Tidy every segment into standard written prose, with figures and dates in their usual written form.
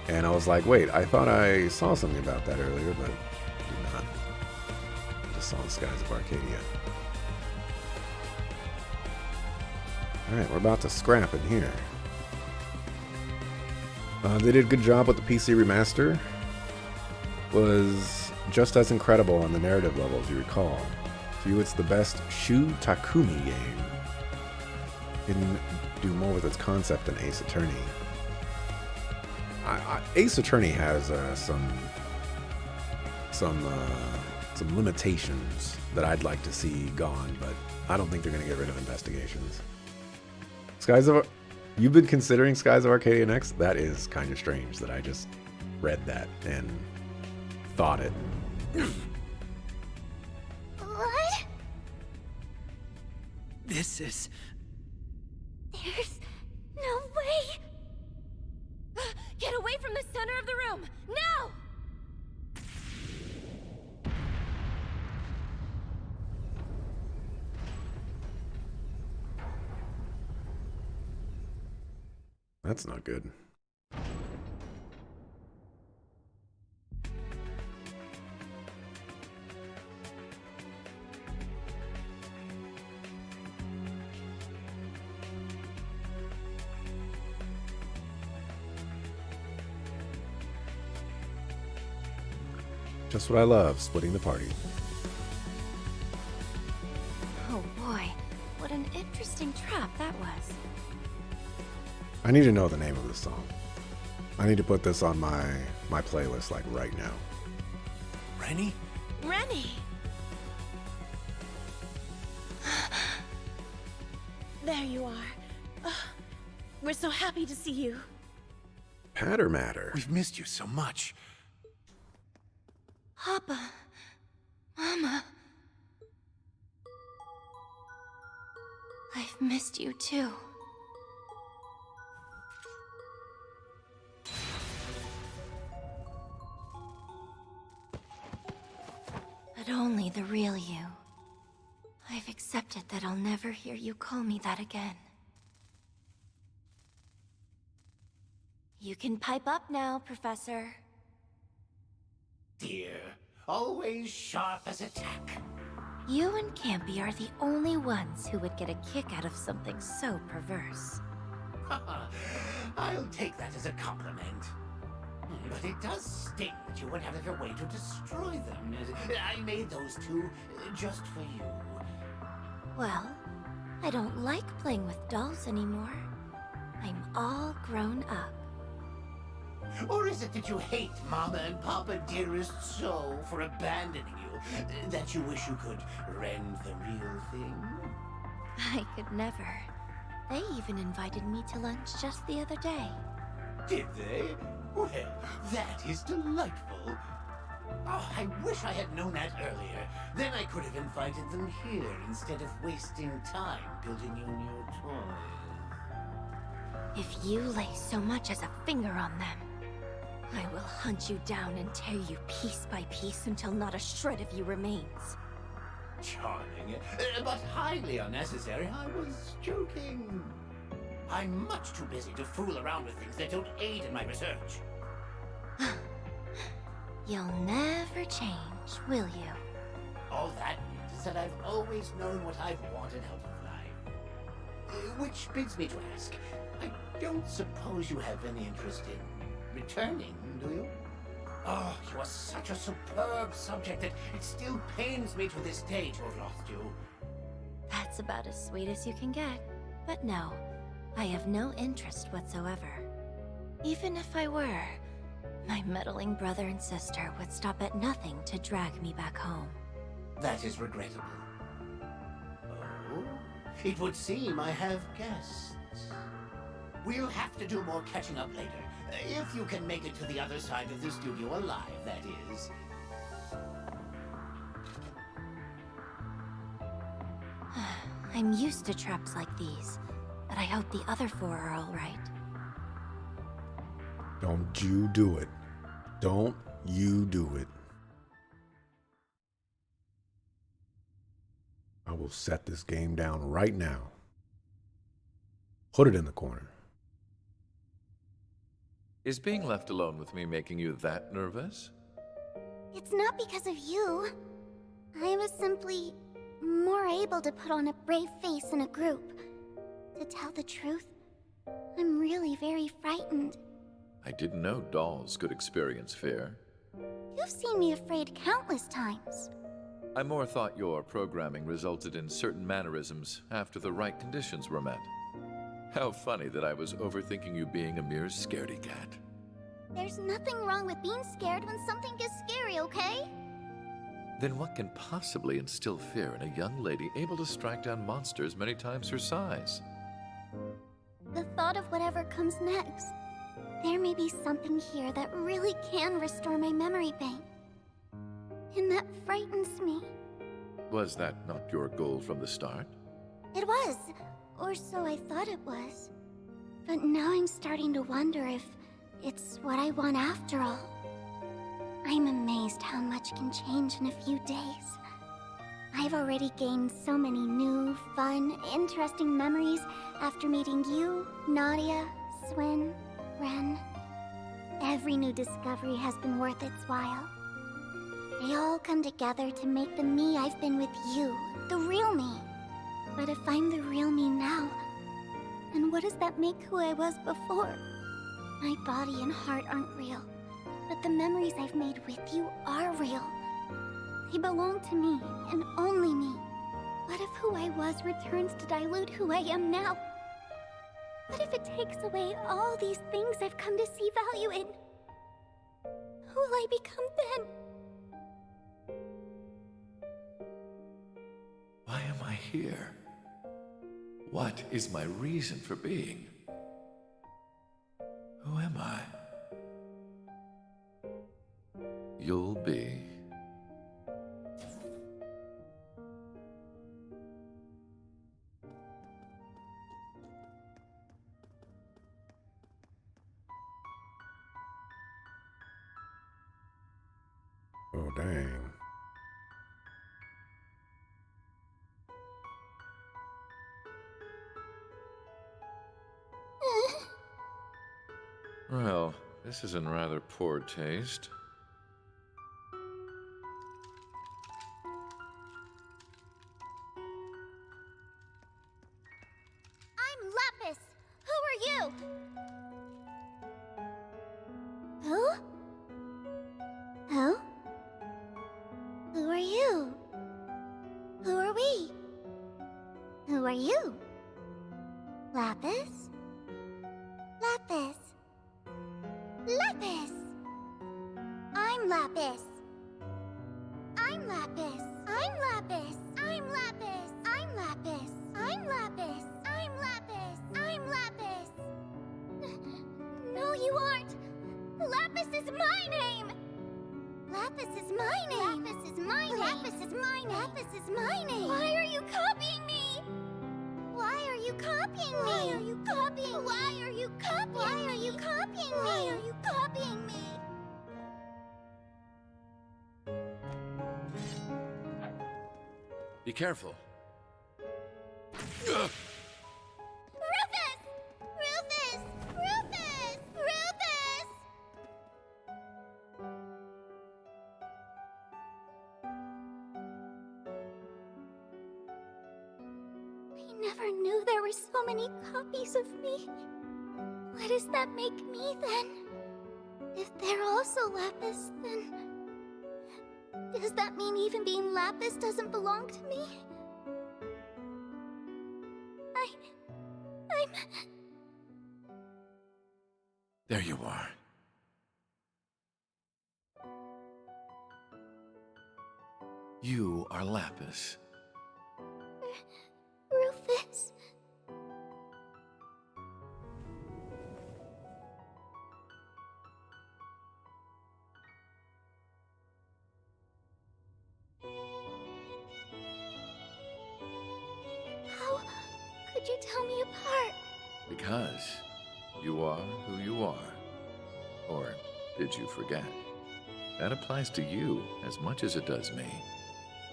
And I was like, wait, I thought I saw something about that earlier, but did not. I just saw Skies of Arcadia. Alright, we're about to scrap in here. They did a good job with the PC remaster. Was just as incredible on the narrative level as you recall. For you, it's the best Shu Takumi game. Didn't do more with its concept than Ace Attorney. Ace Attorney has some limitations that I'd like to see gone, but I don't think they're going to get rid of investigations. You've been considering Skies of Arcadia next? That is kind of strange that I just read that and thought it. What? This is... There's no way. Get away from the center of the room, now! That's not good. Just what I love, splitting the party. Oh boy, what an interesting trap that was. I need to know the name of this song. I need to put this on my playlist like right now. Rennie? Rennie! There you are. We're so happy to see you. Patter Matter. We've missed you so much. Papa. Mama. I've missed you too. But only the real you. I've accepted that I'll never hear you call me that again. You can pipe up now, Professor. Dear, always sharp as a tack. You and Campy are the only ones who would get a kick out of something so perverse. I'll take that as a compliment. But it does sting that you went out of your way to destroy them. I made those two just for you. Well, I don't like playing with dolls anymore. I'm all grown up. Or is it that you hate Mama and Papa dearest so for abandoning you, that you wish you could rend the real thing? I could never. They even invited me to lunch just the other day. Did they? Well, that is delightful. Oh, I wish I had known that earlier. Then I could have invited them here instead of wasting time building you new toys. If you lay so much as a finger on them, I will hunt you down and tear you piece by piece until not a shred of you remains. Charming, but highly unnecessary. I was joking. I'm much too busy to fool around with things that don't aid in my research. You'll never change, will you? All that means is that I've always known what I've wanted out of life. Which brings me to ask, I don't suppose you have any interest in returning, do you? Oh, you are such a superb subject that it still pains me to this day to have lost you. That's about as sweet as you can get. But no, I have no interest whatsoever. Even if I were, my meddling brother and sister would stop at nothing to drag me back home. That is regrettable. Oh, it would seem I have guests. We'll have to do more catching up later. If you can make it to the other side of the studio alive, that is. I'm used to traps like these, but I hope the other four are all right. Don't you do it. Don't you do it. I will set this game down right now. Put it in the corner. Is being left alone with me making you that nervous? It's not because of you. I was simply more able to put on a brave face in a group. To tell the truth, I'm really very frightened. I didn't know dolls could experience fear. You've seen me afraid countless times. I more thought your programming resulted in certain mannerisms after the right conditions were met. How funny that I was overthinking you being a mere scaredy cat. There's nothing wrong with being scared when something gets scary, okay? Then what can possibly instill fear in a young lady able to strike down monsters many times her size? The thought of whatever comes next. There may be something here that really can restore my memory bank. And that frightens me. Was that not your goal from the start? It was, or so I thought it was. But now I'm starting to wonder if it's what I want after all. I'm amazed how much can change in a few days. I've already gained so many new, fun, interesting memories after meeting you, Nadia, Swin, Ren. Every new discovery has been worth its while. They all come together to make the me I've been with you, the real me. But if I'm the real me now, then what does that make who I was before? My body and heart aren't real, but the memories I've made with you are real. They belong to me, and only me. What if who I was returns to dilute who I am now? What if it takes away all these things I've come to see value in? Who will I become then? Why am I here? What is my reason for being? Who am I? You'll be. Oh, dang. Well, this is in rather poor taste. I'm Lapis! Who are you? Who? Who? Who are you? Who are we? Who are you? Lapis? Lapis. Lapis! I'm Lapis. I'm Lapis. I'm Lapis. I'm Lapis. I'm Lapis. I'm Lapis. I'm Lapis. I'm Lapis. No, you aren't. Lapis is my name. Lapis is my name. Lapis is my name. Lapis is my name. Lapis is my name. Why are you copying me? Why are you copying me? Why are you copying? Why are you copying? Why are you copying me? Why are you copying me? Be careful. Rufus! Rufus! Rufus! Rufus! I never knew there were so many copies of me. What does that make me then? If they're also Lapis, then... does that mean even being Lapis doesn't belong to me? I'm... There you are. You are Lapis. Rufus. How could you tell me apart? Because you are who you are. Or did you forget? That applies to you as much as it does me.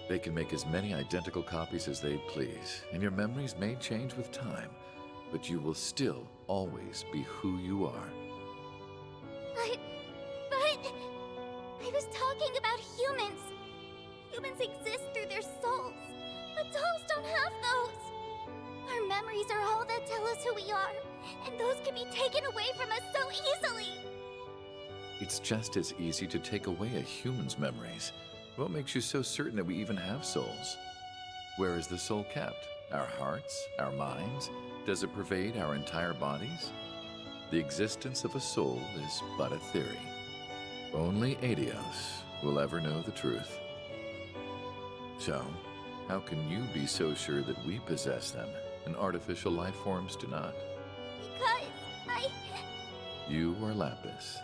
They can make as many identical copies as they please, and your memories may change with time, but you will still always be who you are. I was talking about humans. Humans exist through their souls, but dolls don't have those. Our memories are all that tell us who we are, and those can be taken away from us so easily. It's just as easy to take away a human's memories. What makes you so certain that we even have souls? Where is the soul kept? Our hearts? Our minds? Does it pervade our entire bodies? The existence of a soul is but a theory. Only Adios will ever know the truth. So, how can you be so sure that we possess them and artificial life forms do not? Because You are Lapis.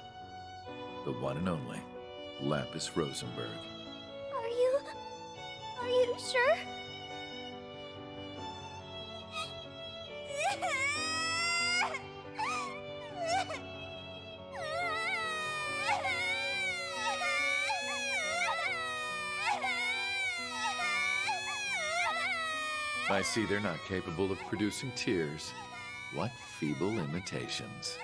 The one and only Lapis Rosenberg. Are you sure? I see they're not capable of producing tears. What feeble imitations.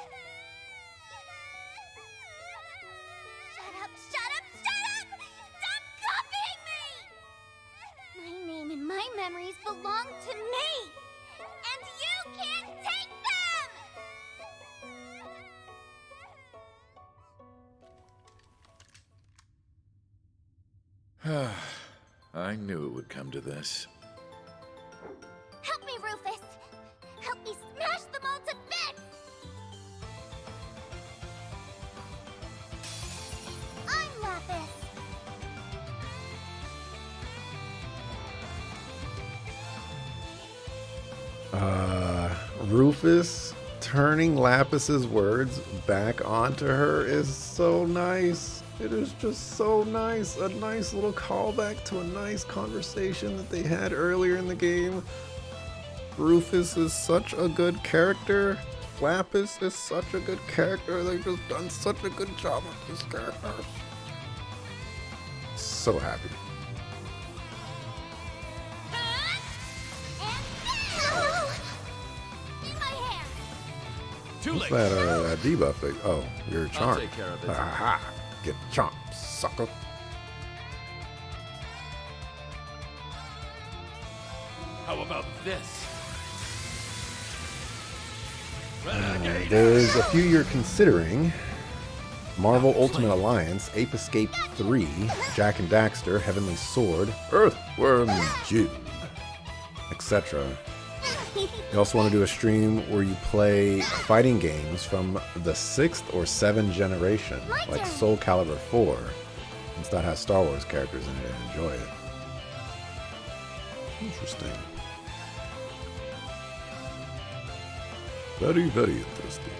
Shut up! Stop copying me! My name and my memories belong to me! And you can't take them! I knew it would come to this. Help me, Rufus! Help me smash them all to bits! I'm Lapis! Rufus turning Lapis's words back onto her is so nice. It is just so nice. A nice little callback to a nice conversation that they had earlier in the game. Rufus is such a good character. Lapis is such a good character. They've just done such a good job with this character. So happy. Too What's late. that debuff thing? Oh, you're charmed. take care of it. Aha! Get chomped, sucker. How about this? There's a few you're considering. Marvel Ultimate Alliance, Ape Escape 3, Jack and Daxter, Heavenly Sword, Earthworm Jim, etc. You also want to do a stream where you play fighting games from the 6th or 7th generation, like Soul Calibur 4, since that has Star Wars characters in it and enjoy it. Interesting. Very, very interesting.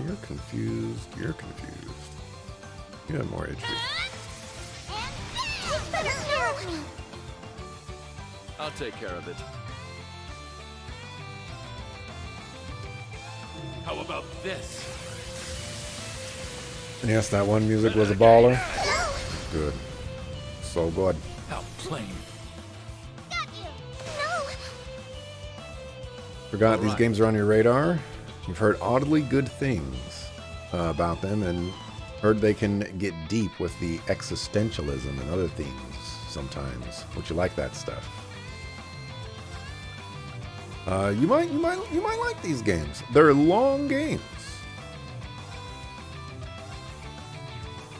You're confused. You're confused. You have more HP. I'll take care of it. How about this? Yes, that one music was a baller. Good. So good. How plain. Got you! No! Forgot these Alright. games are on your radar. You've heard oddly good things about them and heard they can get deep with the existentialism and other themes sometimes. Would you like that stuff? You might like these games. They're long games.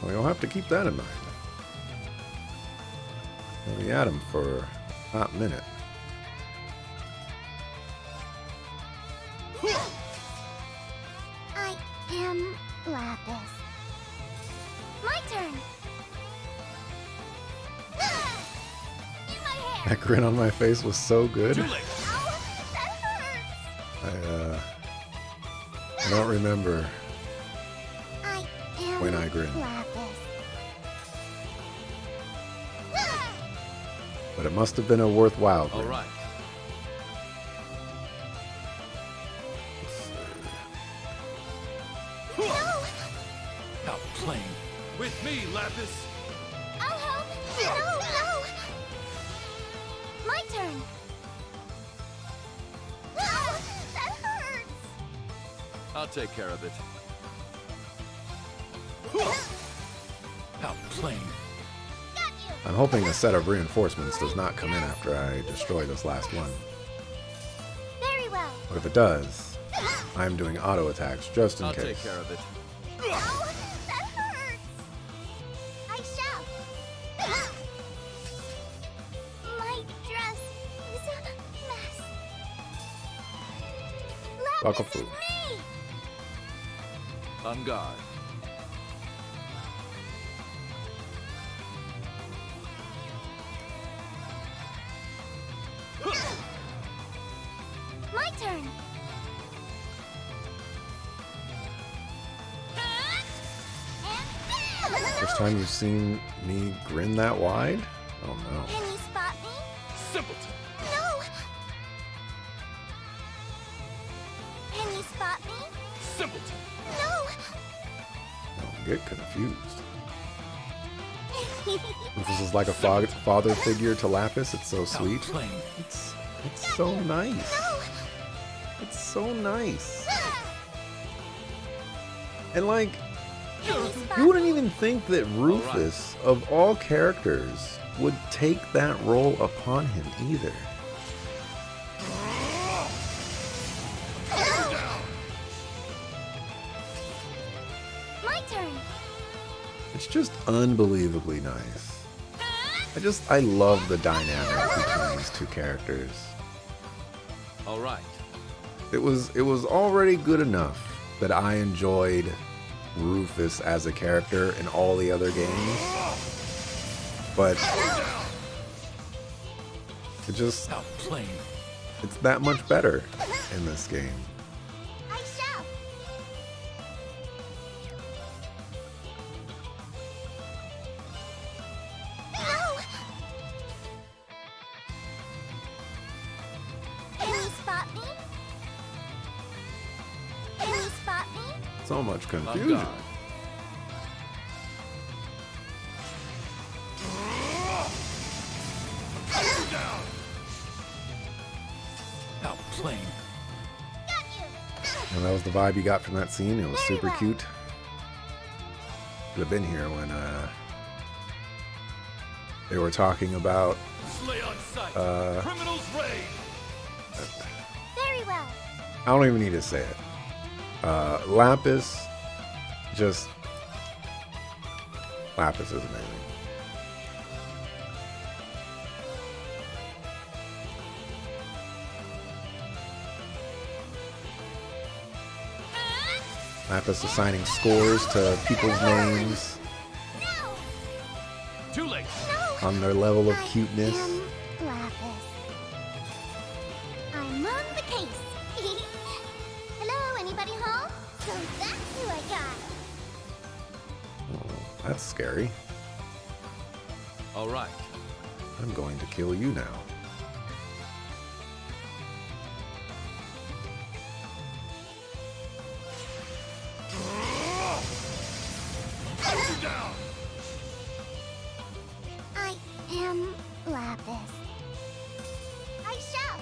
Well, you'll have to keep that in mind. We'll be at them for a hot minute. I am Lapis. My turn! In my hair! That grin on my face was so good. Too late. Ow! That hurts! I don't remember I am when I grin, Lapis. but it must have been a worthwhile All grin. right. No! How plain. With me, Lapis. I'll help! No! No! My turn! Ow! That I'll take care of it. How plain. I'm hoping a set of reinforcements does not come in after I destroy this last one. Very well. But if it does, I'm doing auto attacks just in I'll case. take care of it. Ow, that hurts. I shall. My dress is a mess. Buckle Lapis, food. it's me. On guard. My turn. First time you've seen me grin that wide? Oh no. Can you spot me? Simpleton. No. Can you spot me? Simpleton. No. Don't get confused. This is like a father figure to Lapis. It's so How sweet. plain. It's so nice. No. It's so nice. And like, Can you spot you wouldn't me? even think that Rufus, of all characters, would take that role upon him either. My turn. It's just unbelievably nice. I love the dynamic between these two characters. All right. It was already good enough that I enjoyed Rufus as a character in all the other games. But How plain. it's that much better in this game. I shall. No. Can you spot me? Can you spot me? So much On confusion. guard. How plain. Got you. And that was the vibe you got from that scene. It was super cute. Should have been here when they were talking about Slay on sight. Criminals raid. Very well. I don't even need to say it. Lapis Lapis is amazing. Lapis assigning scores to people's names No. Too late. No. on their level of I cuteness. am Lapis. I'm on the case. Hello, anybody home? So that's who I got. Oh, that's scary. All right. I'm going to kill you now. Down. I am Lapis. I shall.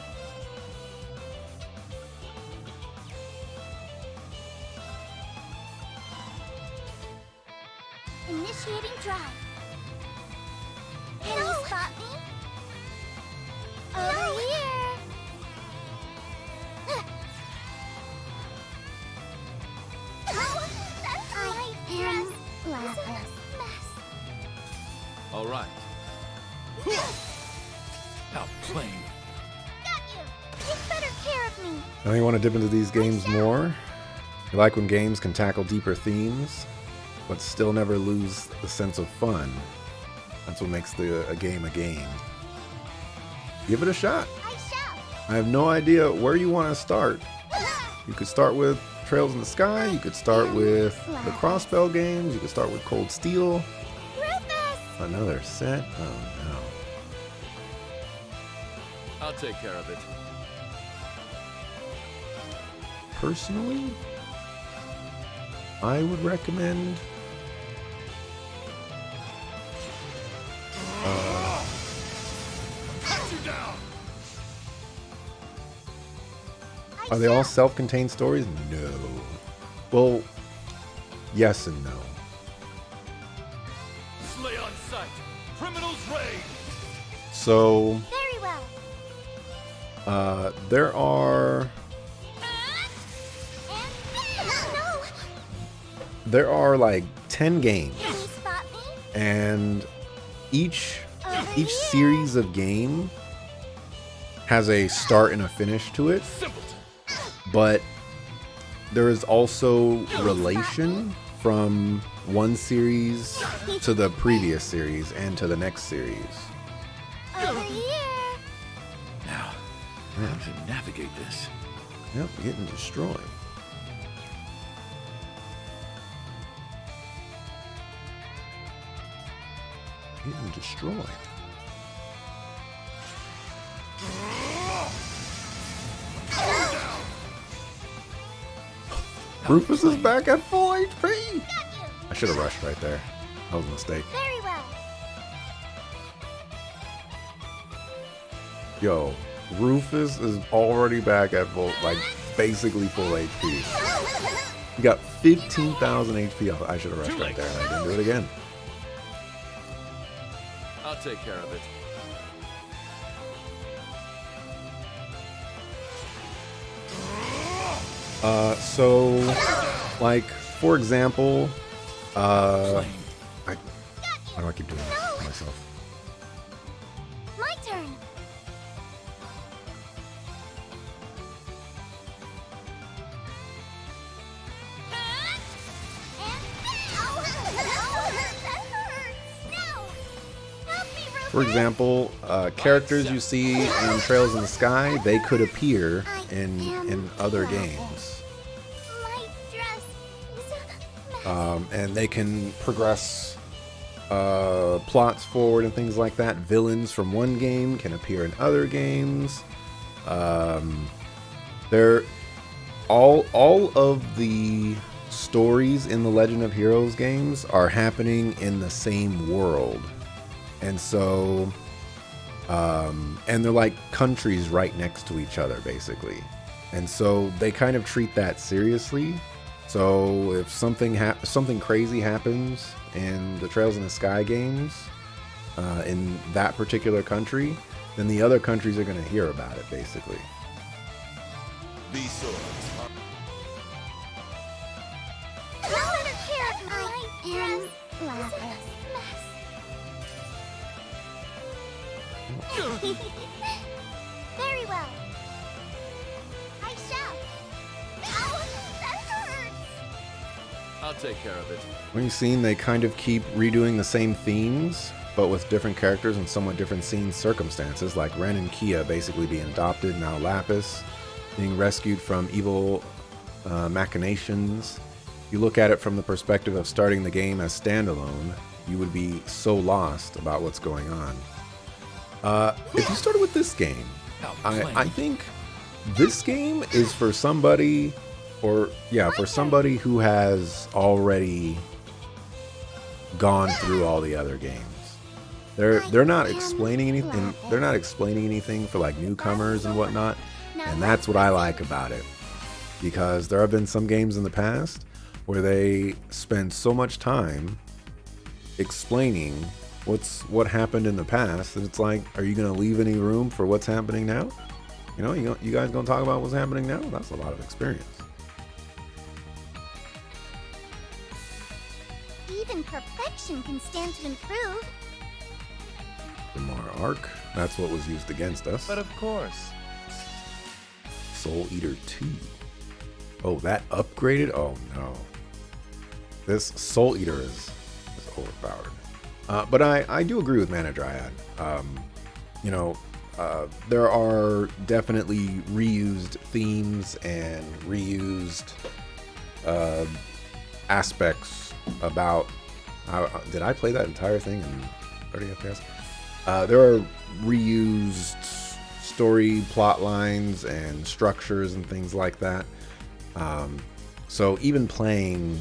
Initiating drive. Can you spot me? Over here. I am Lapis. All right. How plain. Got you. Take better care of me. Now you want to dip into these games more? You like when games can tackle deeper themes, but still never lose the sense of fun. That's what makes a game a game. Give it a shot. I shall. I have no idea where you want to start. You could start with Trails in the Sky, you could start with the Crossbell games, you could start with Cold Steel. Rufus. Another set? Oh no. I'll take care of it. Personally, I would recommend Cut you down. are they all self-contained stories? No. Well, yes and no. Slay on sight. Criminals raid. So, Very well. there are No! like 10 games, Can you spot me? and each Over each here. series of game has a start and a finish to it, Simpleton. but there is also relation from one series to the previous series and to the next series. Over here. Now, how to navigate this? Yep, getting destroyed. Getting destroyed. Rufus is back at full HP. I should have rushed right there. That was a mistake. Very well. Yo, Rufus is already back at full, like basically full HP. He got 15,000 HP off. I should have rushed right there. I didn't do it again. I'll take care of it. So, like, for example, why do I keep doing this to myself? My turn. For example, characters you see in Trails in the Sky, they could appear in other games. My dress is a mess. And they can progress plots forward and things like that. Villains from one game can appear in other games. They're all of the stories in the Legend of Heroes games are happening in the same world. And so, and they're like countries right next to each other, basically. And so they kind of treat that seriously. So if something crazy happens in the Trails in the Sky games, in that particular country, then the other countries are going to hear about it, basically. These swords are Very well. I shall. Ow, that hurts. I'll take care of it. When you've seen, they kind of keep redoing the same themes, but with different characters and somewhat different scene circumstances, like Ren and Kia basically being adopted, now Lapis being rescued from evil machinations. You look at it from the perspective of starting the game as standalone, you would be so lost about what's going on. If you started with this game, I think this game is for somebody, for somebody who has already gone through all the other games. They're not explaining anything. They're not explaining anything for like newcomers and whatnot, and that's what I like about it. Because there have been some games in the past where they spend so much time explaining what happened in the past, and it's like, are you going to leave any room for what's happening now? You know, you guys going to talk about what's happening now? That's a lot of experience. Even perfection can stand to improve. Damar Arc, that's what was used against us. But of course. Soul Eater 2. Oh, that upgraded? Oh no. This Soul Eater is overpowered. But I do agree with Mana Dryad. There are definitely reused themes and reused aspects about did I play that entire thing in 30 FPS? There are reused story plot lines and structures and things like that. So even playing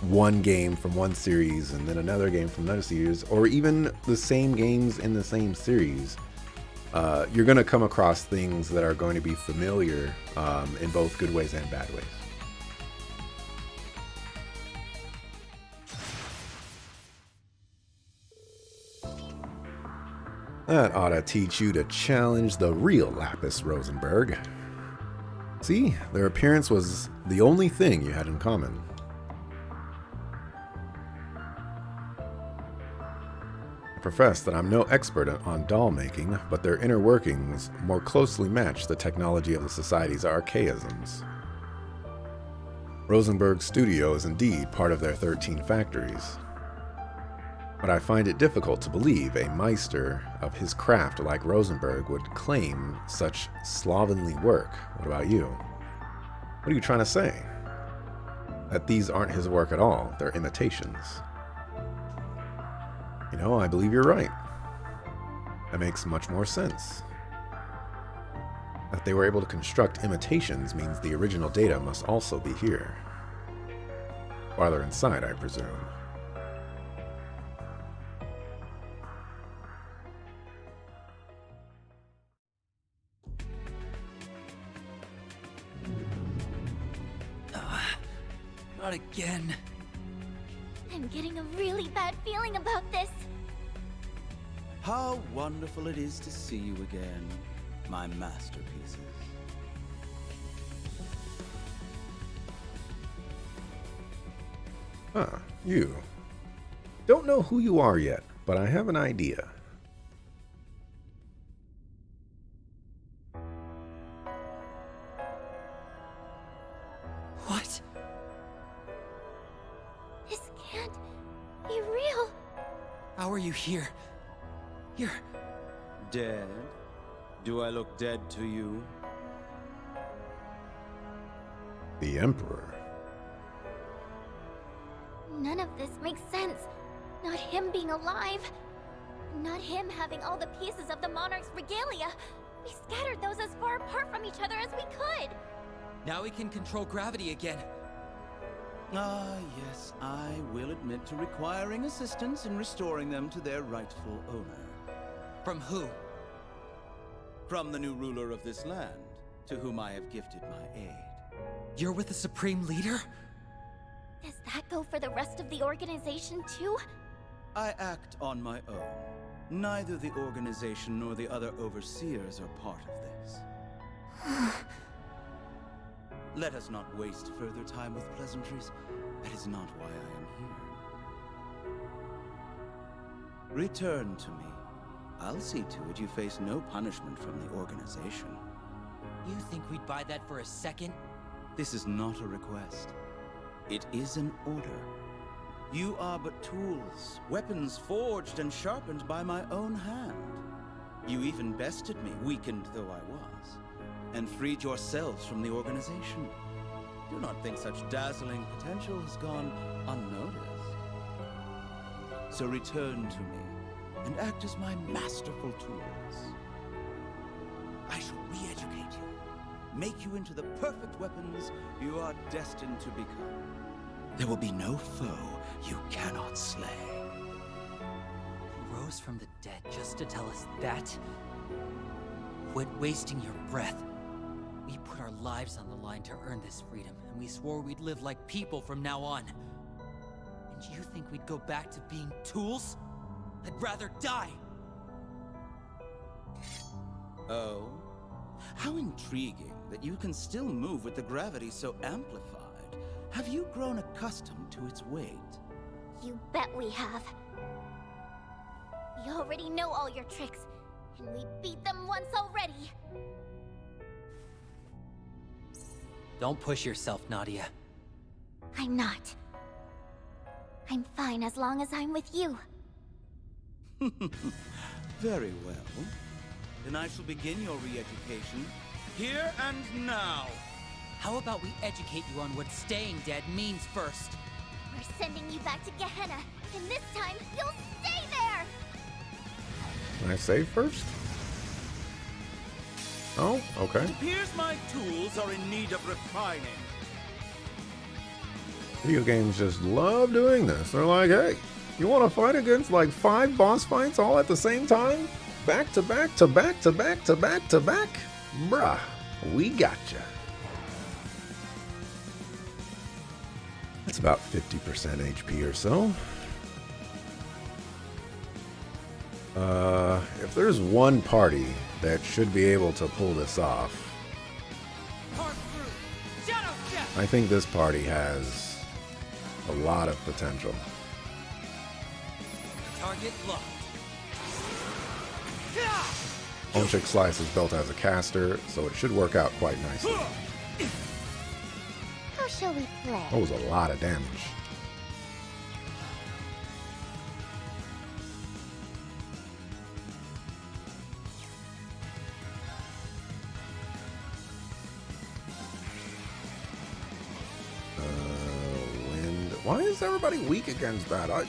one game from one series and then another game from another series, or even the same games in the same series, you're going to come across things that are going to be familiar in both good ways and bad ways. That ought to teach you to challenge the real Lapis Rosenberg. See, their appearance was the only thing you had in common. I profess that I'm no expert on doll making, but their inner workings more closely match the technology of the Society's archaisms. Rosenberg's studio is indeed part of their 13 factories. But I find it difficult to believe a Meister of his craft like Rosenberg would claim such slovenly work. What about you? What are you trying to say? That these aren't his work at all, they're imitations. You know, I believe you're right. That makes much more sense. That they were able to construct imitations means the original data must also be here. Farther inside, I presume. Not again. I'm getting a really bad feeling about this. How wonderful it is to see you again, my masterpieces. You. Don't know who you are yet, but I have an idea. What? This can't be real. How are you here? You're... Dead? Do I look dead to you? The Emperor. None of this makes sense. Not him being alive. Not him having all the pieces of the Monarch's regalia. We scattered those as far apart from each other as we could. Now we can control gravity again. Ah, yes, I will admit to requiring assistance in restoring them to their rightful owner. From who? From the new ruler of this land, to whom I have gifted my aid. You're with the Supreme Leader? Does that go for the rest of the organization too? I act on my own. Neither the organization nor the other overseers are part of this. Let us not waste further time with pleasantries. That is not why I am here. Return to me. I'll see to it you face no punishment from the organization. You think we'd buy that for a second? This is not a request. It is an order. You are but tools, weapons forged and sharpened by my own hand. You even bested me, weakened though I was, and freed yourselves from the organization. Do not think such dazzling potential has gone unnoticed. So return to me, and act as my masterful tools. I shall re-educate you, make you into the perfect weapons you are destined to become. There will be no foe you cannot slay. You rose from the dead just to tell us that? Quit wasting your breath. We put our lives on the line to earn this freedom, and we swore we'd live like people from now on. And you think we'd go back to being tools? I'd rather die! Oh? How intriguing that you can still move with the gravity so amplified. Have you grown accustomed to its weight? You bet we have. We already know all your tricks, and we beat them once already. Don't push yourself, Nadia. I'm not. I'm fine as long as I'm with you. Very well. Then I shall begin your re-education here and now. How about we educate you on what staying dead means first? We're sending you back to Gehenna, and this time you'll stay there! Can I save first? Oh, okay. It appears my tools are in need of refining. Video games just love doing this. They're like, hey, you want to fight against like 5 boss fights all at the same time? Back to back to back to back to back to back? Bruh, we gotcha. That's about 50% HP or so. If there's one party that should be able to pull this off, I think this party has a lot of potential. Target locked. Onchik Slice is built as a caster, so it should work out quite nicely. How shall we play? That was a lot of damage. Wind. Why is everybody weak against that? Why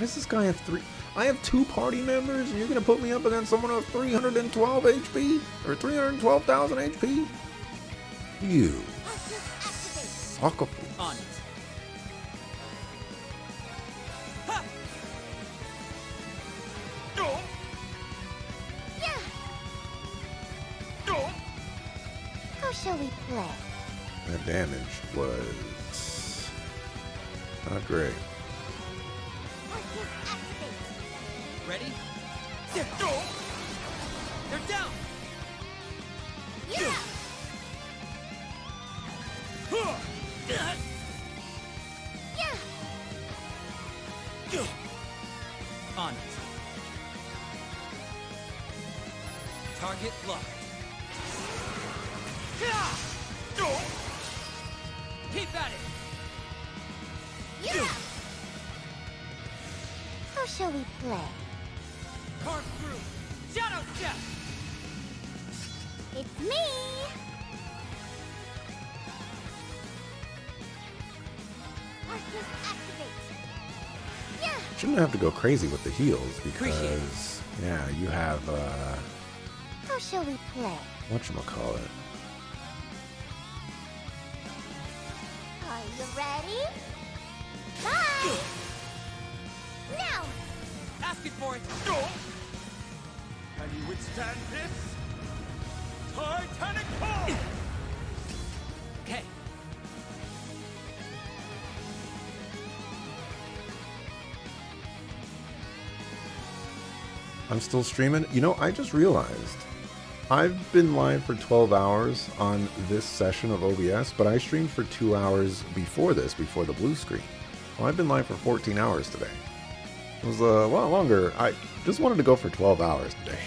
does this guy have three? I have 2 party members, and you're gonna put me up against someone with 312 HP or 312,000 HP? You sucker. On it. How shall we play? That damage was not great. Ready? They're down. On it. Target locked. Keep at it. How shall we play? Carve through. Shadow step. It's me! Arcus activate! Yeah! Shouldn't have to go crazy with the heals Appreciate it. because, yeah, you have, How shall we play? whatchamacallit. Are you ready? Bye! Now! Asking for it. Can you withstand this? Titanic pull! Okay. I'm still streaming. You know, I just realized I've been live for 12 hours on this session of OBS, but I streamed for 2 hours before this, before the blue screen. Well, I've been live for 14 hours today. It was a lot longer. I just wanted to go for 12 hours today.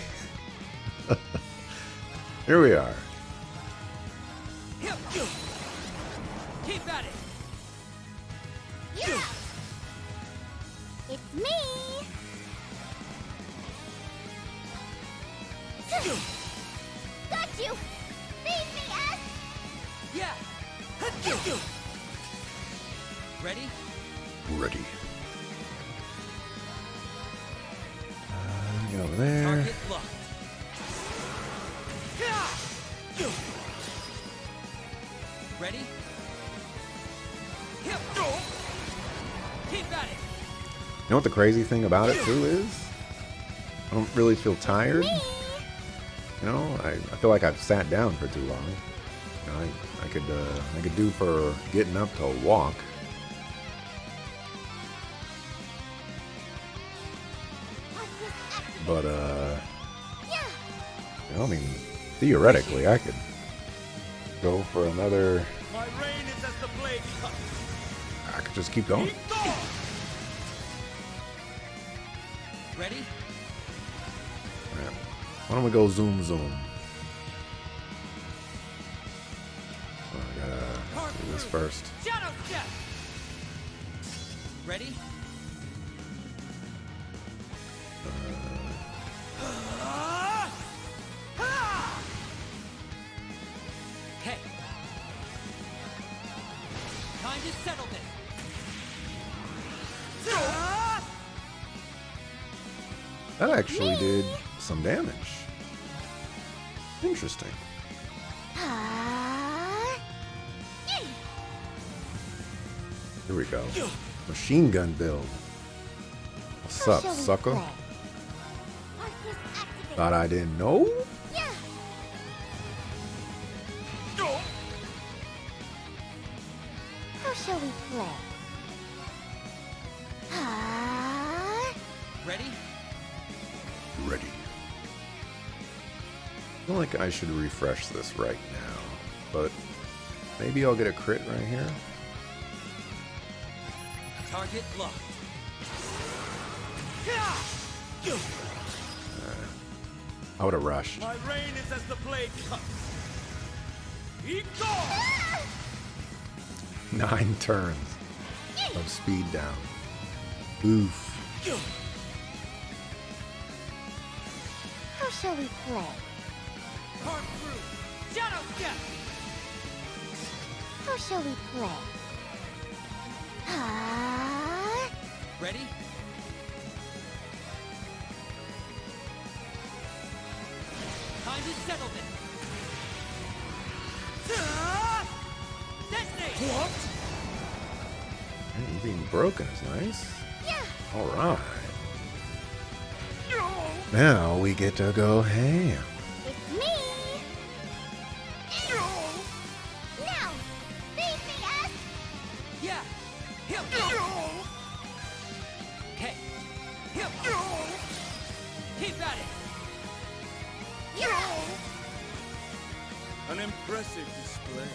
Here we are. Keep at it. Yeah! It's me! Got you! Feed me, S! Yeah. Ready? Ready. Get over there. Target locked. Ready? Keep at it. You know what the crazy thing about it too is? I don't really feel tired. You know, I feel like I've sat down for too long. You know, I could do for getting up to walk. But you know, I mean, theoretically, I could go for another. My reign is as the blade cuts. I could just keep going. Ready? Alright. Why don't we go zoom zoom? Oh, I gotta do this first. Shadow step. Ready? Okay. Time to settle this. That actually did some damage. Interesting. Here we go. Machine gun build. What's up, sucker? Thought I didn't know? How shall we play? I feel like I should refresh this right now, but maybe I'll get a crit right here. Target locked. I would have rushed. My reign is as the blade cuts. Igor! 9 turns of speed down. Oof. How shall we play? Part through. Shadow step! How shall we play? Ready? Time to settle this. Detonate! What? Hey, being broken is nice. Yeah. Alright. Now we get to go ham. It's me! Now! Face me, S! Yeah! Him! Okay. Him! Keep at it! An impressive display.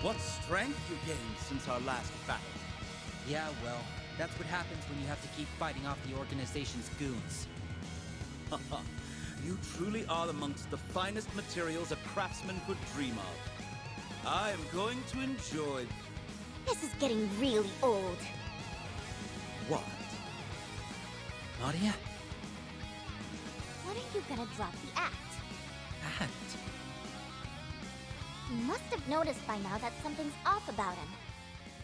What strength you gained since our last battle. Yeah, well, that's what happens when you have to keep fighting off the organization's goons. You truly are amongst the finest materials a craftsman could dream of. I am going to enjoy... This is getting really old. What? Nadia? When are you gonna drop the act? Act? You must have noticed by now that something's off about him.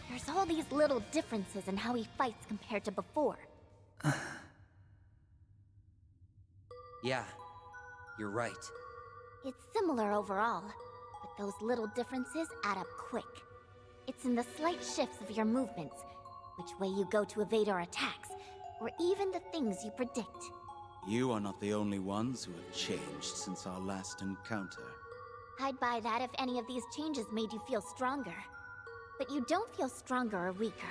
There's all these little differences in how he fights compared to before. Yeah, you're right. It's similar overall, but those little differences add up quick. It's in the slight shifts of your movements, which way you go to evade our attacks, or even the things you predict. You are not the only ones who have changed since our last encounter. I'd buy that if any of these changes made you feel stronger. But you don't feel stronger or weaker,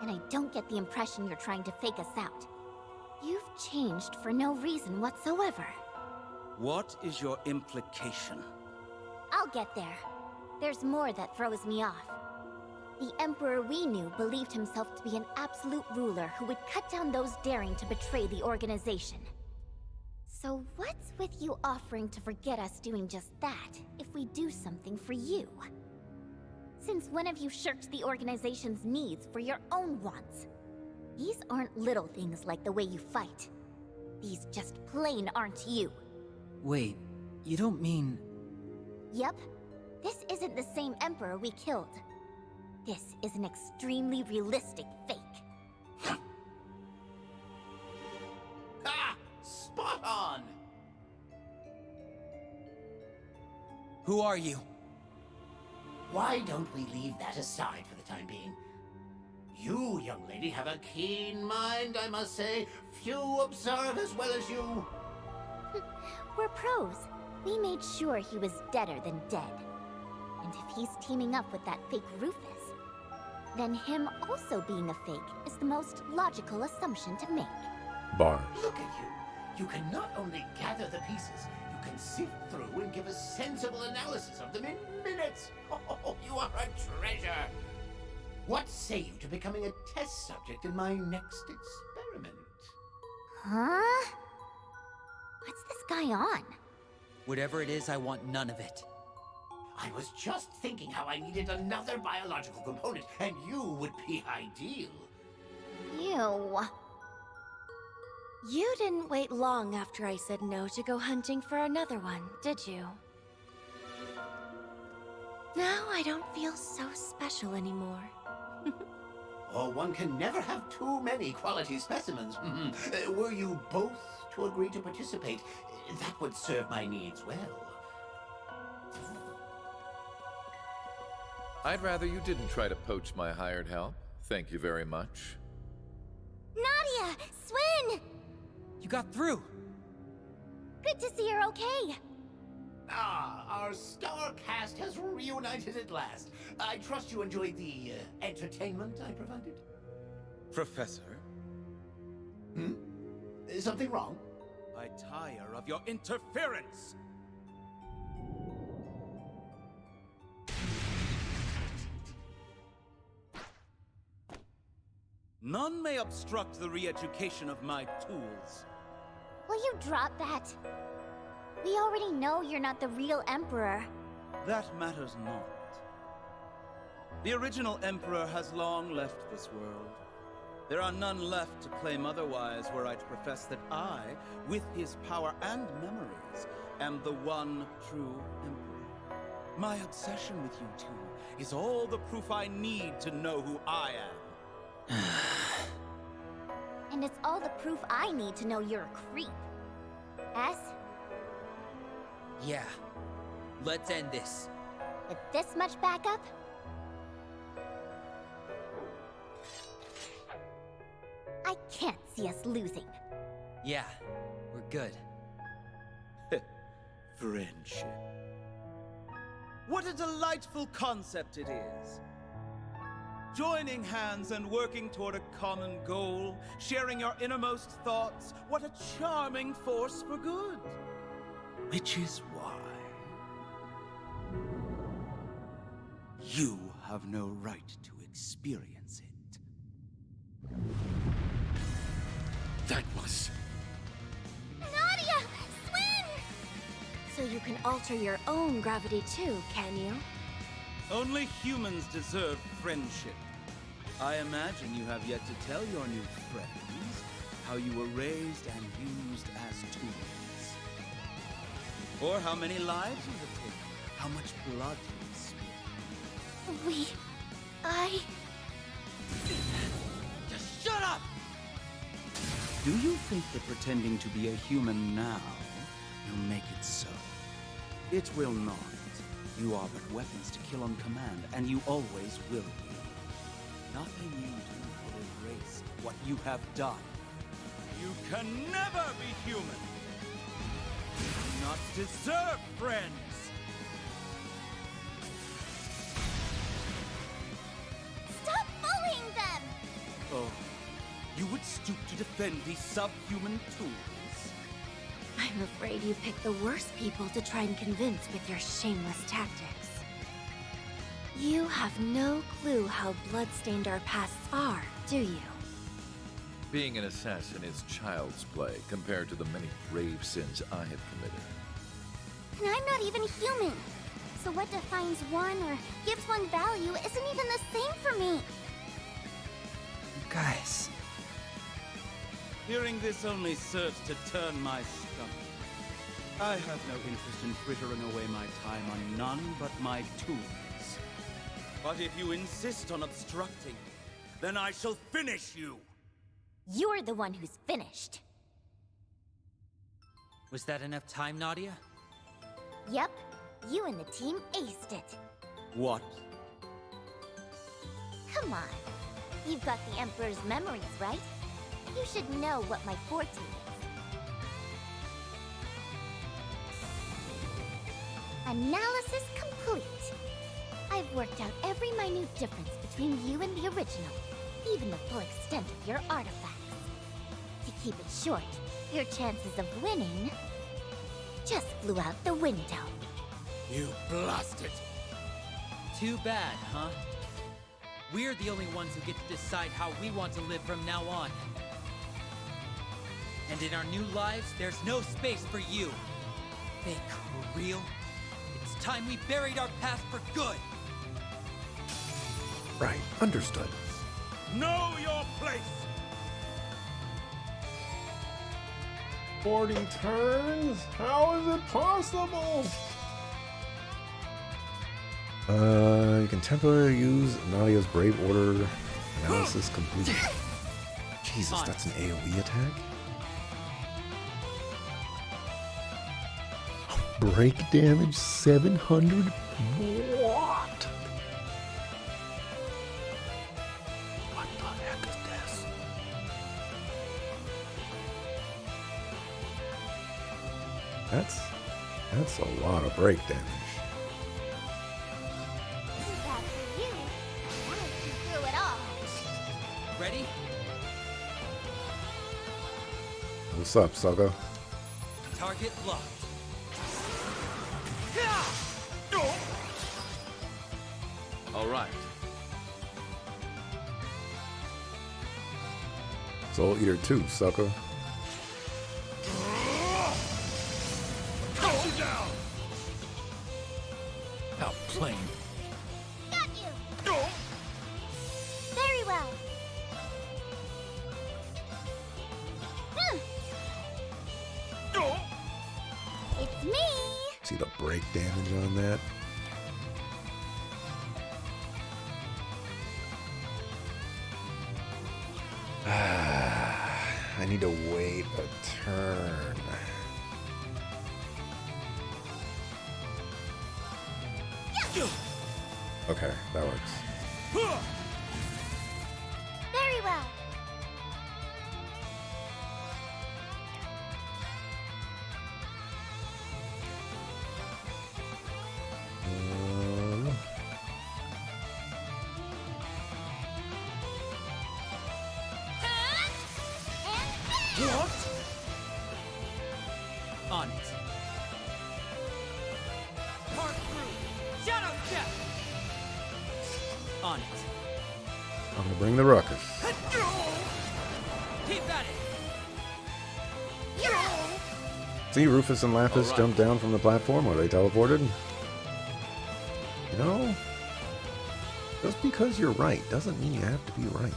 and I don't get the impression you're trying to fake us out. You've changed for no reason whatsoever. What is your implication? I'll get there. There's more that throws me off. The Emperor we knew believed himself to be an absolute ruler who would cut down those daring to betray the organization. So what's with you offering to forget us doing just that if we do something for you? Since when have you shirked the organization's needs for your own wants? These aren't little things like the way you fight. These just plain aren't you. Wait, you don't mean... Yep. This isn't the same Emperor we killed. This is an extremely realistic fake. Ha! Spot on! Who are you? Why don't we leave that aside for the time being? You, young lady, have a keen mind, I must say. Few observe as well as you. We're pros. We made sure he was deader than dead. And if he's teaming up with that fake Rufus, then him also being a fake is the most logical assumption to make. Bars. Look at you. You can not only gather the pieces, you can sift through and give a sensible analysis of them in minutes. Oh, you are a treasure. What say you to becoming a test subject in my next experiment? Huh? What's this guy on? Whatever it is, I want none of it. I was just thinking how I needed another biological component, and you would be ideal. Ew. You didn't wait long after I said no to go hunting for another one, did you? Now I don't feel so special anymore. Oh, one can never have too many quality specimens. Were you both to agree to participate, that would serve my needs well. I'd rather you didn't try to poach my hired help. Thank you very much. Nadia! Swin! You got through! Good to see you're okay. Ah, our star cast has reunited at last. I trust you enjoyed the entertainment I provided? Professor, Is something wrong? I tire of your interference! None may obstruct the re-education of my tools. Will you drop that? We already know you're not the real Emperor. That matters not. The original Emperor has long left this world. There are none left to claim otherwise were I to profess that I, with his power and memories, am the one true Emperor. My obsession with you two is all the proof I need to know who I am. And it's all the proof I need to know you're a creep. S? Yeah. Let's end this. With this much backup? I can't see us losing. Yeah, we're good. Friendship. What a delightful concept it is. Joining hands and working toward a common goal, sharing your innermost thoughts, what a charming force for good. Which is why you have no right to experience it. That was... Nadia! Swing! So you can alter your own gravity too, can you? Only humans deserve friendship. I imagine you have yet to tell your new friends how you were raised and used as tools. Or how many lives you have taken, how much blood you have spilled. Just shut up! Do you think that pretending to be a human now will make it so? It will not. You are but weapons to kill on command, and you always will be. Nothing you do will erase what you have done. You can never be human! You do not deserve friends! Stop bullying them! Oh, you would stoop to defend these subhuman tools? I'm afraid you picked the worst people to try and convince with your shameless tactics. You have no clue how bloodstained our pasts are, do you? Being an assassin is child's play compared to the many grave sins I have committed. And I'm not even human. So what defines one or gives one value isn't even the same for me. You guys. Hearing this only serves to turn my stomach. I have no interest in frittering away my time on none but my tools. But if you insist on obstructing, then I shall finish you! You're the one who's finished. Was that enough time, Nadia? Yep, you and the team aced it. What? Come on. You've got the Emperor's memories, right? You should know what my forte is. Analysis complete. I've worked out every minute difference between you and the original, even the full extent of your artifacts. To keep it short, your chances of winning just flew out the window. You blasted! Too bad, huh? We're the only ones who get to decide how we want to live from now on. And in our new lives, there's no space for you. Fake or real, it's time we buried our past for good. Right, understood. Know your place! 40 turns? How is it possible? You can temporarily use Nadia's Brave Order. Analysis complete. Jesus, that's an AoE attack? Break damage 700? What? What the heck is this? That's a lot of break damage. Bad for you. Why don't you do it all? Ready? What's up, Suggo? Target locked. All right. Soul Eater 2, sucker. Cut you down! How plain. Got you! Very well. It's me! See the break damage on that? I need to wait a turn. Okay, that works. Very well. Um, What? On it. Part through! Shadow step! On it. I'm gonna bring the ruckus. Keep at it. See, Rufus and Lapis All right. jumped down from the platform where they teleported. You know, just because you're right doesn't mean you have to be right.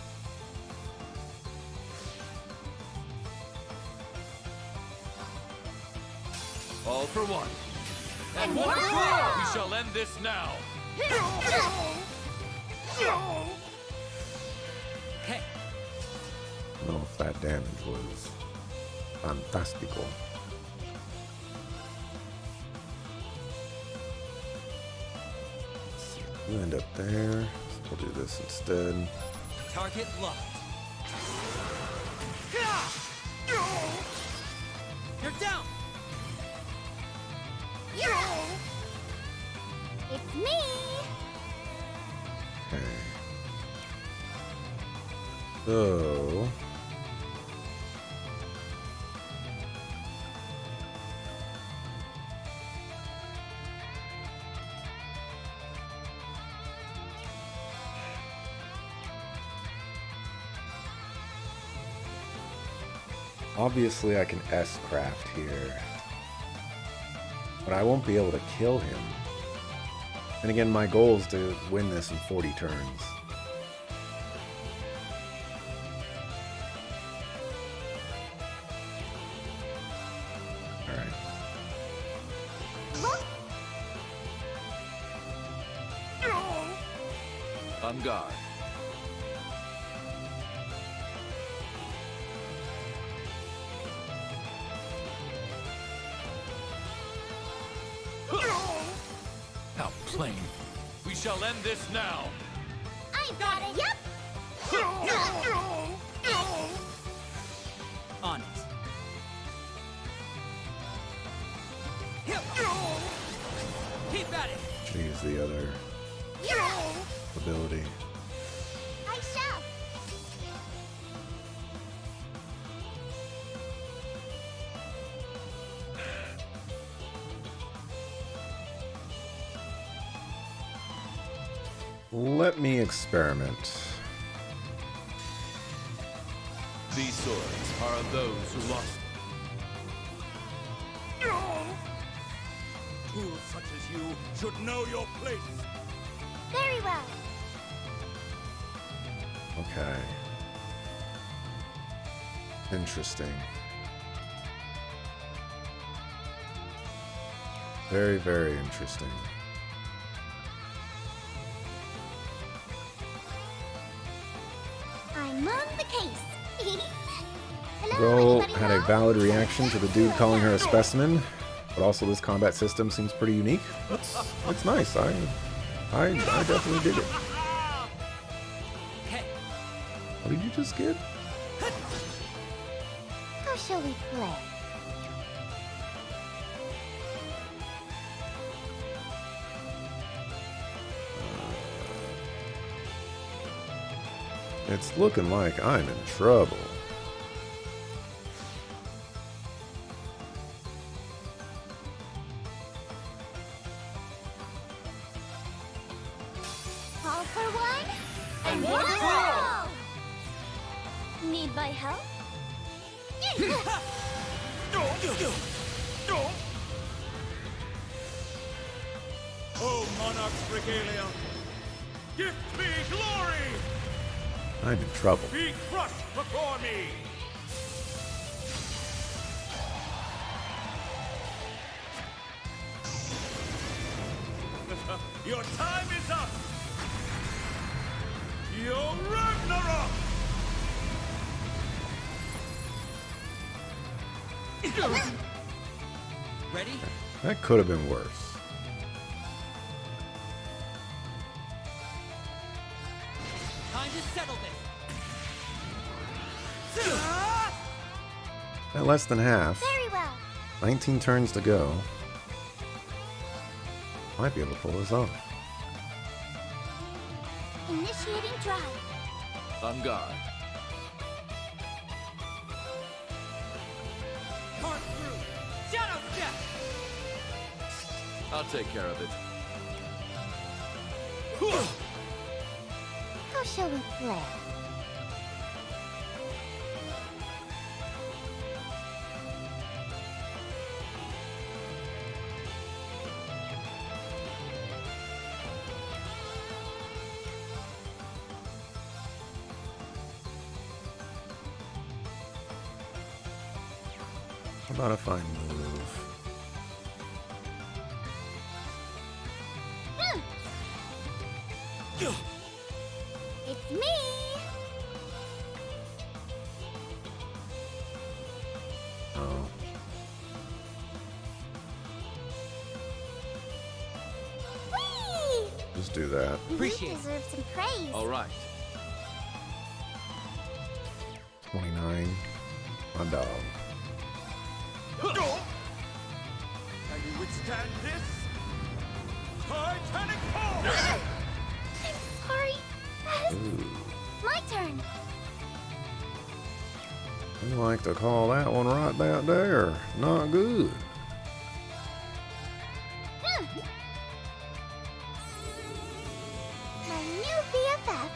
All for one. And one for all! We shall end this now. Hey, I don't know if that damage was fantastical. You end up there. So we'll do this instead. target locked. You're down. It's me! Okay. So. Obviously, I can S-craft here. But I won't be able to kill him. And again, my goal is to win this in 40 turns. Alright. On guard. How plain. We shall end this now. I've got it! Yep! On it. Keep at it. Should use the other ability. I shall! Let me experiment. These swords are of those who lost. Fools such as you should know your place. Very well. Okay. Interesting. Very, very interesting. I'm on the case. Hello, Girl anybody had a home? valid reaction to the dude calling her a specimen, but also this combat system seems pretty unique. It's nice. I definitely dig it. Hey, What did you just get? How shall we play? It's looking like I'm in trouble. All for one, And one for all! Need my help? Oh, Monarch's regalia, gift me glory! I'm in trouble. Be crushed before me! Your time is up! Your Ragnarok! Ready? That could have been worse. Time to settle this. At less than half. Very well. 19 turns to go. Might be able to pull this off. Initiating drive. On guard. Part through! Shadow Step! I'll take care of it. How shall we play? How about if I move? It's me! Oh. Whee! Just do that. Appreciate You it. deserve some praise. All right. 29. My dog. Can you withstand this? Titanic pull! I'm sorry. Ooh. My turn. We like to call that one right about there. Not good. My new BFF.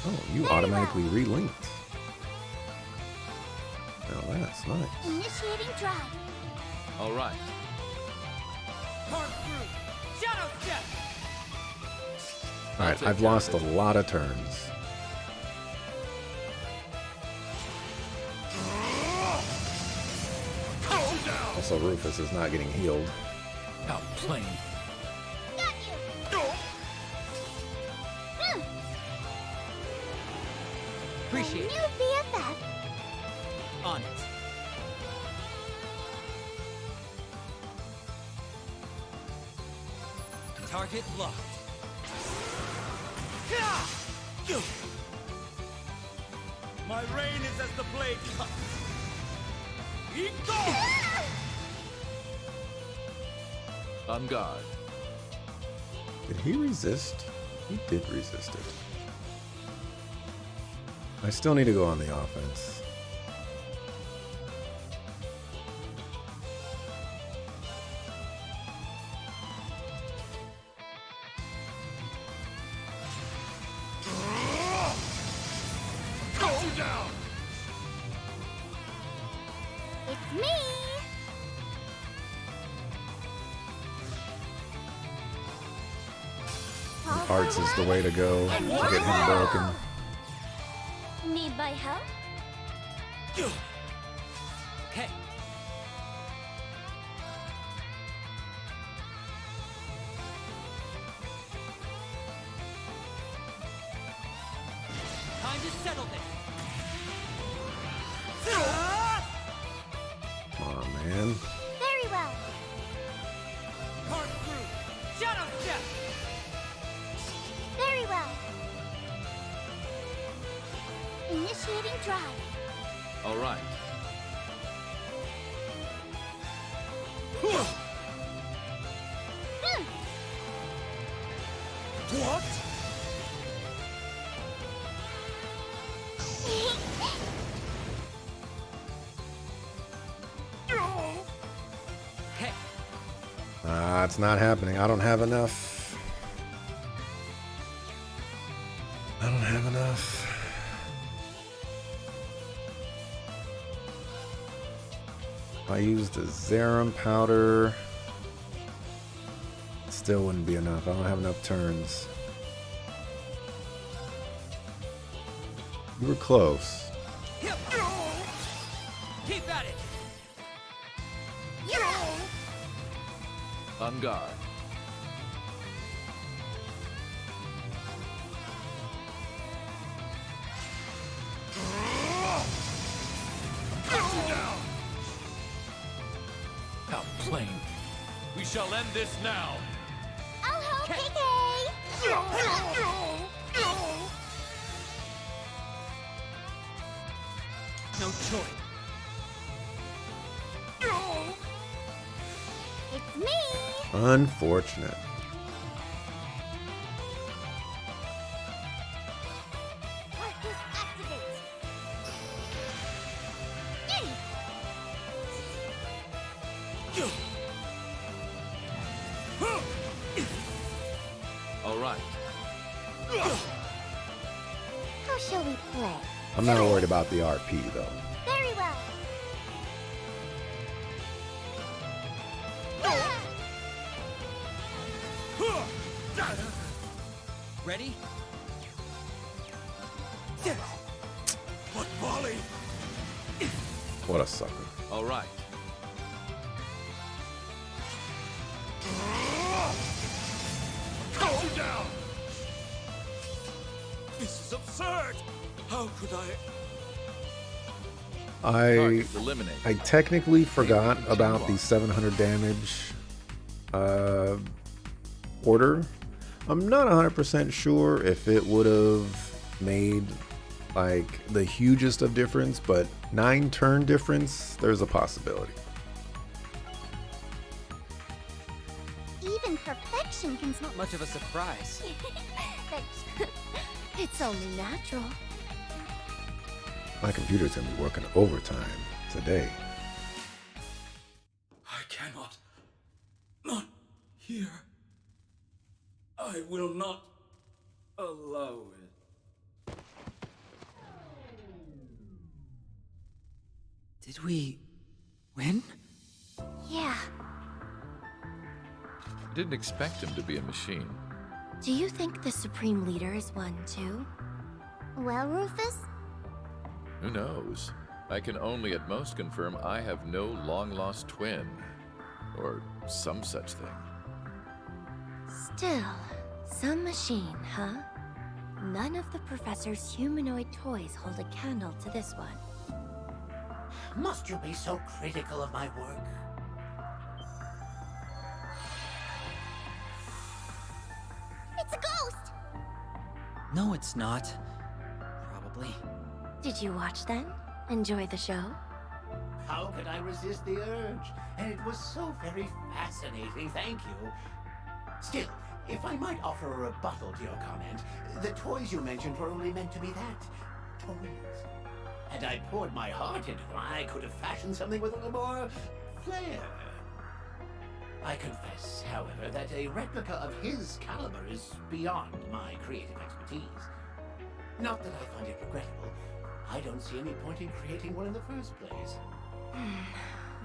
Oh, you automatically relinked. Now that's nice. Initiating drive. All right. Part through! Shadow Step! Alright, take I've care of lost a it. lot of turns. Also, Rufus is not getting healed. Outplaying. Got you. Appreciate My it. new BFF. On it. Target locked. My reign is as the blade cuts. Eat gone! On guard. Did he resist? He did resist it. I still need to go on the offense. Go down! It's me. All for Arts is the one. way to go to get him broken. Need my help? Okay. Time to settle this. Come on, man. Very well. Part through! Shadow Step! Very well. Initiating drive. All right. What? Okay. It's not happening. I don't have enough. I used a Zerum powder. Still wouldn't be enough. I don't have enough turns. You were close. Keep at it! On guard. How plain. We shall end this now. I'll help, KK! No choice. It's me! Unfortunate. Arcus activate! Yay! All right. How shall we play? I'm not worried about the RP though. Very well. Ready? What volley? What a sucker. All right. Cut you down! This is absurd! How could Target eliminated. I technically forgot about the 700 damage order. I'm not 100% sure if it would have made like the hugest of difference, but 9 turn difference, there's a possibility. Even perfection can Not much of a surprise. It's only natural. My computer's gonna be working overtime today. I cannot. Not here. I will not allow it. Did we win? Yeah. I didn't expect him to be a machine. Do you think the Supreme Leader is one too? Well, Rufus? Who knows? I can only at most confirm I have no long-lost twin. Or some such thing. Still, some machine, huh? None of the Professor's humanoid toys hold a candle to this one. Must you be so critical of my work? It's a ghost! No, it's not. Probably. Did you watch then? Enjoy the show? How could I resist the urge? And it was so very fascinating, thank you. Still, if I might offer a rebuttal to your comment, the toys you mentioned were only meant to be that. Toys. Had I poured my heart into them, I could have fashioned something with a little more flair. I confess, however, that a replica of his caliber is beyond my creative expertise. Not that I find it regrettable. I don't see any point in creating one in the first place.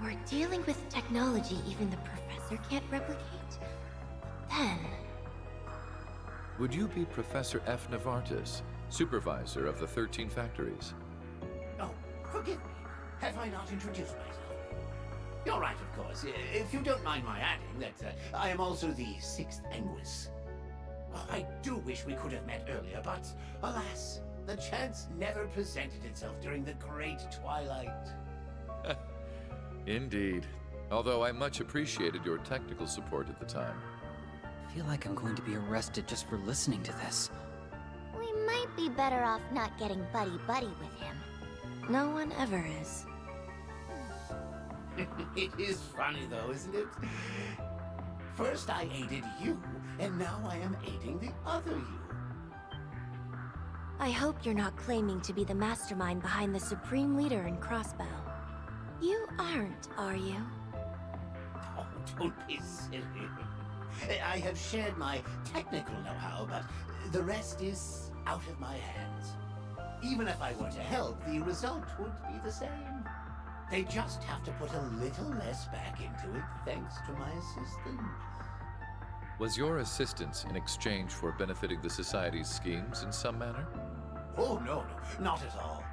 We're dealing with technology even the Professor can't replicate? Then... Would you be Professor F. Novartis, supervisor of the 13 factories? Oh, forgive me. Have I not introduced myself? You're right, of course. If you don't mind my adding that I am also the 6th Anguis. Oh, I do wish we could have met earlier, but alas, the chance never presented itself during the Great Twilight. Indeed. Although I much appreciated your technical support at the time. I feel like I'm going to be arrested just for listening to this. We might be better off not getting buddy-buddy with him. no one ever is. It is funny though, isn't it? First I aided you, and now I am aiding the other you. I hope you're not claiming to be the mastermind behind the Supreme Leader in Crossbow. You aren't, are you? Oh, don't be silly. I have shared my technical know-how, but the rest is out of my hands. Even if I were to help, the result would be the same. They just have to put a little less back into it thanks to my assistance. Was your assistance in exchange for benefiting the Society's schemes in some manner? Oh, no, not at all.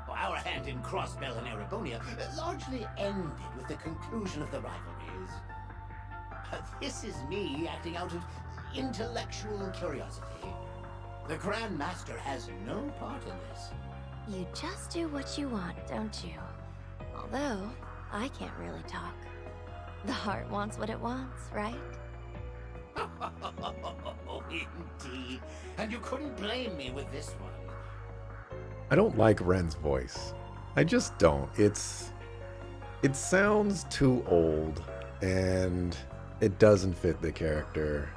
Our hand in Crossbell and Erebonia largely ended with the conclusion of the rivalries. This is me acting out of intellectual curiosity. The Grand Master has no part in this. You just do what you want, don't you? Although, I can't really talk. The heart wants what it wants, right? Oh, indeed. And you couldn't blame me with this one. I don't like Ren's voice. I just don't. It sounds too old, and it doesn't fit the character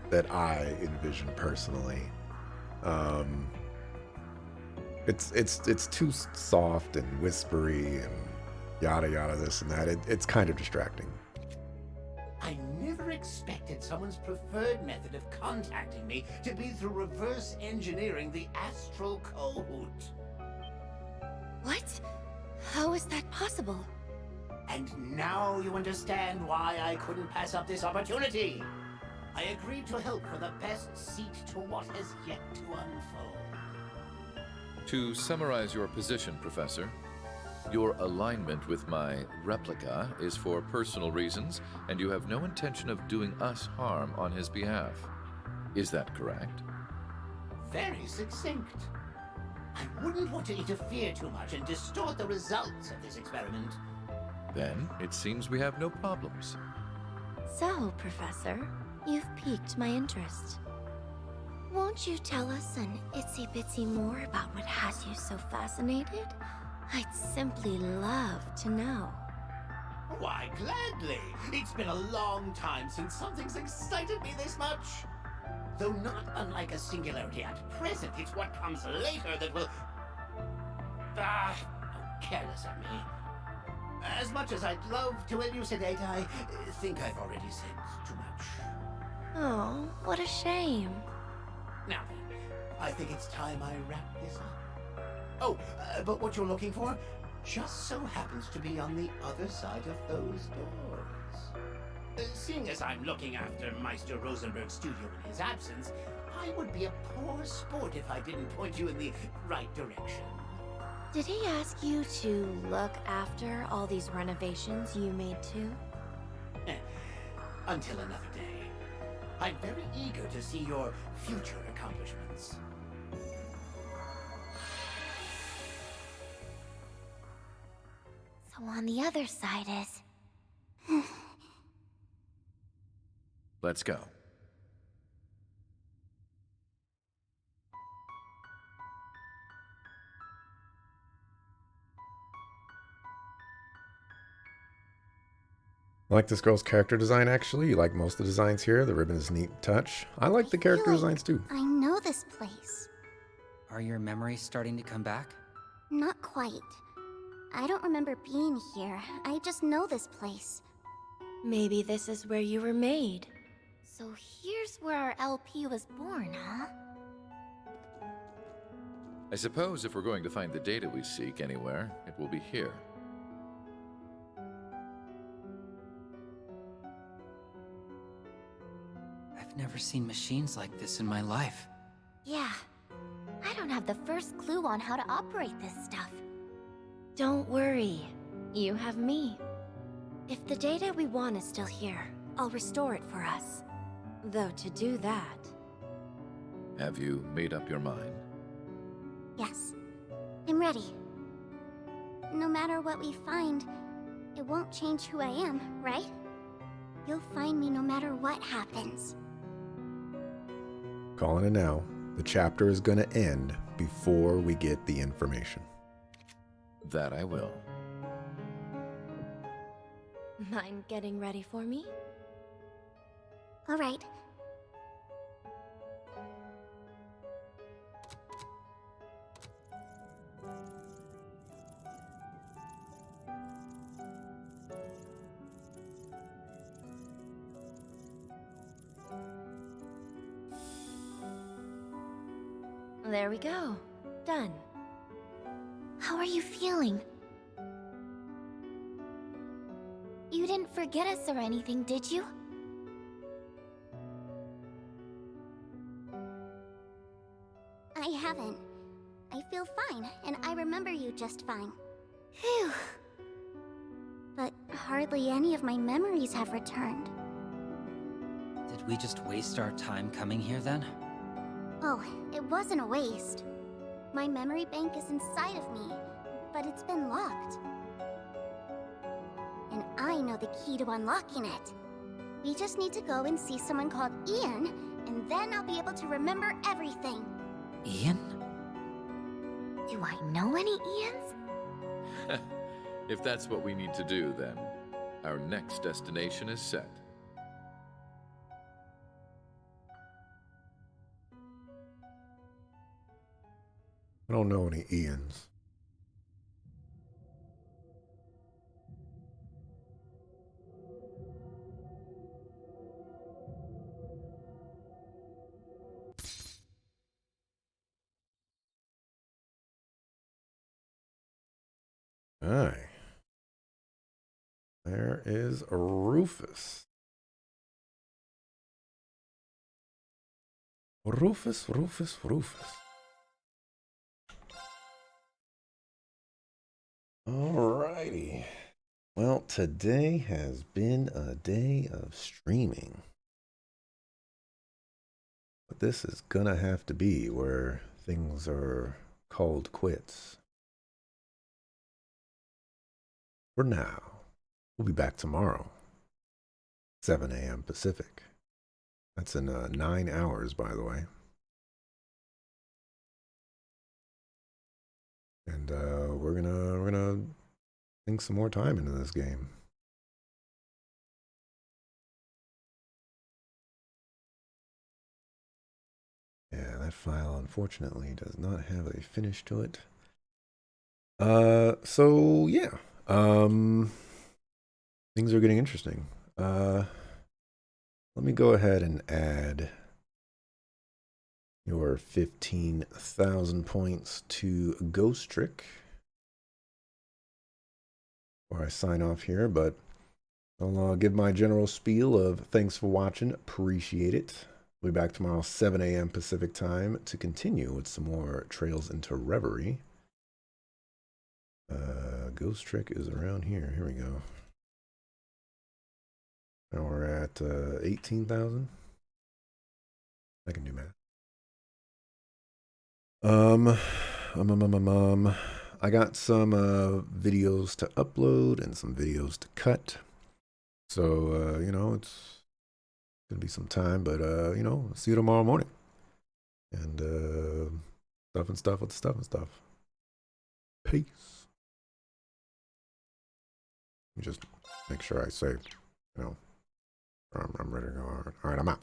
that I envision personally. It's too soft and whispery and yada yada this and that. It's kind of distracting. I never expected someone's preferred method of contacting me to be through reverse engineering the astral code. What? How is that possible? And now you understand why I couldn't pass up this opportunity. I agreed to help for the best seat to what has yet to unfold. To summarize your position, Professor, your alignment with my replica is for personal reasons, and you have no intention of doing us harm on his behalf. Is that correct? Very succinct. I wouldn't want to interfere too much and distort the results of this experiment. Then it seems we have no problems. So, Professor, you've piqued my interest. Won't you tell us an itsy-bitsy more about what has you so fascinated? I'd simply love to know. Why, gladly. It's been a long time since something's excited me this much. Though not unlike a singularity at present, it's what comes later that will... how careless of me. As much as I'd love to elucidate, I think I've already said too much. Oh, what a shame. Now then, I think it's time I wrap this up. Oh, but what you're looking for just so happens to be on the other side of those doors. Seeing as I'm looking after Meister Rosenberg's studio in his absence, I would be a poor sport if I didn't point you in the right direction. Did he ask you to look after all these renovations you made too? Until another day. I'm very eager to see your future accomplishments. So on the other side is... Let's go. I like this girl's character design, actually. You like most of the designs here. The ribbon is neat touch. I like the character feel designs, too. I know this place. Are your memories starting to come back? Not quite. I don't remember being here. I just know this place. Maybe this is where you were made. So here's where our LP was born, huh? I suppose if we're going to find the data we seek anywhere, it will be here. I've never seen machines like this in my life. Yeah. I don't have the first clue on how to operate this stuff. Don't worry. You have me. If the data we want is still here, I'll restore it for us. Though to do that... Have you made up your mind? Yes. I'm ready. No matter what we find, it won't change who I am, right? You'll find me no matter what happens. Calling it now. The chapter is going to end before we get the information. That I will. Mind getting ready for me? All right. There we go. Done. How are you feeling? You didn't forget us or anything, did you? I haven't. I feel fine, and I remember you just fine. Phew. But hardly any of my memories have returned. Did we just waste our time coming here then? Oh, it wasn't a waste. My memory bank is inside of me, but it's been locked. And I know the key to unlocking it. We just need to go and see someone called Ian, and then I'll be able to remember everything. Ian? Do I know any Ians? If that's what we need to do, then our next destination is set. I don't know any Ians. Aye. There is Rufus. Rufus. Alrighty. Well, today has been a day of streaming. But this is gonna have to be where things are called quits. For now. We'll be back tomorrow. 7 a.m. Pacific. That's in 9 hours, by the way. And we're gonna sink some more time into this game. Yeah, that file unfortunately does not have a finish to it. So yeah. Things are getting interesting. Let me go ahead and add your 15,000 points to Ghost Trick before I sign off here, but I'll give my general spiel of thanks for watching. Appreciate it. We'll be back tomorrow, 7 a.m. Pacific time, to continue with some more Trails into Reverie. Ghost Trick is around here. Here we go. Now we're at 18,000. I can do math. I got some videos to upload and some videos to cut. So, you know, it's gonna be some time, but you know, see you tomorrow morning. And stuff with the stuff and stuff. Peace. Let me just make sure I save, you know, I'm ready to go. All right, I'm out.